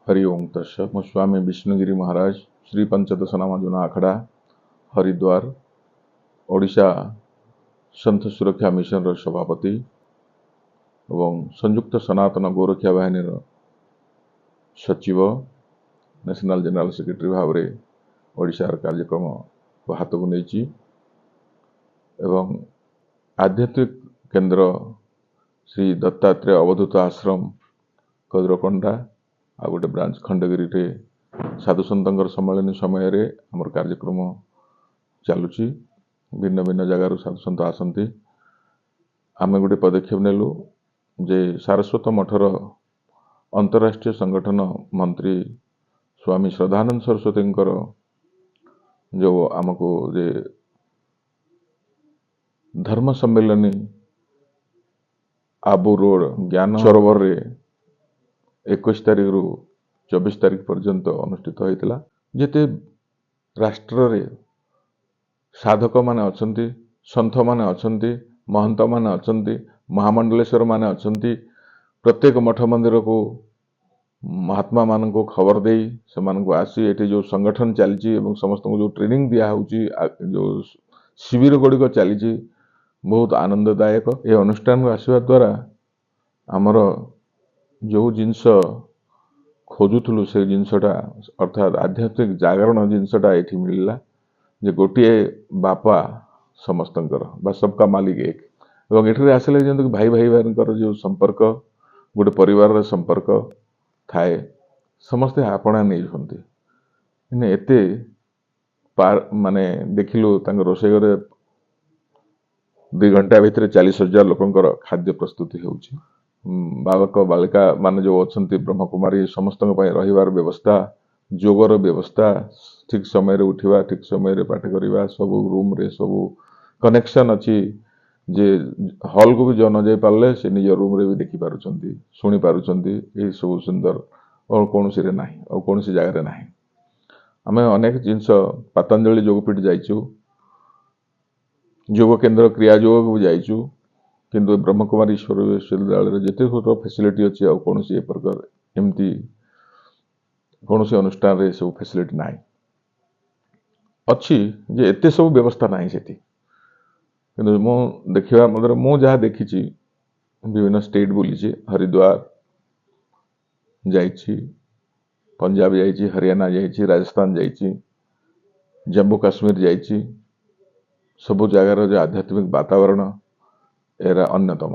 हरि ओम तत्सत। स्वामी विष्णुगिरी महाराज श्री पंचदश नामार्जुन आखड़ा हरिद्वार ओडिशा संत सुरक्षा मिशन सभापति एवं संयुक्त सनातन गोरक्षा बाहिनी सचिव नेशनल जनरल सेक्रेटरी भाव में ओडिशार कार्यक्रम को हाथ को नहीं एवं आध्यात्मिक केंद्र श्री दत्तात्रेय अवधूत आश्रम कद्रकोंडा आ गोटे ब्रांच खंडगिरी रे साधु सतंकर सम्मेलन समय रे हमर कार्यक्रम चलुची। भिन्न भिन्न जगार साधु सत आसती। आम गोटे पदक्षेप नेलु जे सारस्वत मठर अंतरराष्ट्रीय संगठन मंत्री स्वामी श्रद्धानंद सरस्वती जो आमको जे धर्म सम्मेलनी आबू रोड ज्ञान सरोवर रे 21 तारिख रु 24 तारिख पर्यंत अनुष्ठित होता। जेते राष्ट्र रे साधक माने अछंती, संत माने अछंती, महंत माने अछंती, महामंडलेश्वर माने अछंती, प्रत्येक मठ मंदिर को महात्मा मान को खबर दे से मान को आसी एटी जो संगठन चली समस्त को जो ट्रेनिंग दिया होची जो शिविर गुड़िक चली बहुत आनंददायक। ये अनुष्ठान को आसवा द्वारा आमर जो जिनस खोजुलु से जिनसटा अर्थात आध्यात्मिक जागरण जिनसटा ये मिलला जे गोटे बापा समस्तंकर बा सबका मालिक एक एवं एठी आसले जंतु भाई भाई भाई जो संपर्क गोटे परिवार संपर्क थाए समस्ते आपणा नहीं एते पार माने देखिलु रोषेई घरे 2 घंटा भितर 40,000 लोकंकर खाद्य प्रस्तुति होउची। बालक बालिका मान जो अच्छा ब्रह्मकुमारी समस्त रहिबार व्यवस्था जोगर व्यवस्था ठीक समय रे उठिबा ठीक समय रे पाठ करिबा सब रूम रे सब कनेक्शन अच्छी जे हॉल को भी जो न जाई पारले से निज रूम रे भी देखि पारुचंती सुनी पारुचंती ए सब सुंदर और कौन सी रे नाही और कौन सी जगह रे नाही। आमे अनेक जिंस पतंजलि योगपीठ जाइछु योग केंद्र क्रिया योग को जाइछु किंतु ब्रह्मकुमारी ईश्वर विश्वविद्यालय जिते सब फैसिलिटी अच्छी आ कौन सी प्रकार एमती कौन सी अनुष्ठान रे सब फैसिलिटी नाही अच्छी जे एते सब व्यवस्था नाही सेठी किंतु मो देखिबा मतलब मो जहाँ देखी विभिन्न स्टेट बुली हरिद्वार जाइछि पंजाब जाइछि हरियाणा जाइछि राजस्थान जाइछि जम्मू काश्मीर जाइछि सब जगार जो आध्यात्मिक वातावरण एरा अन्यतम।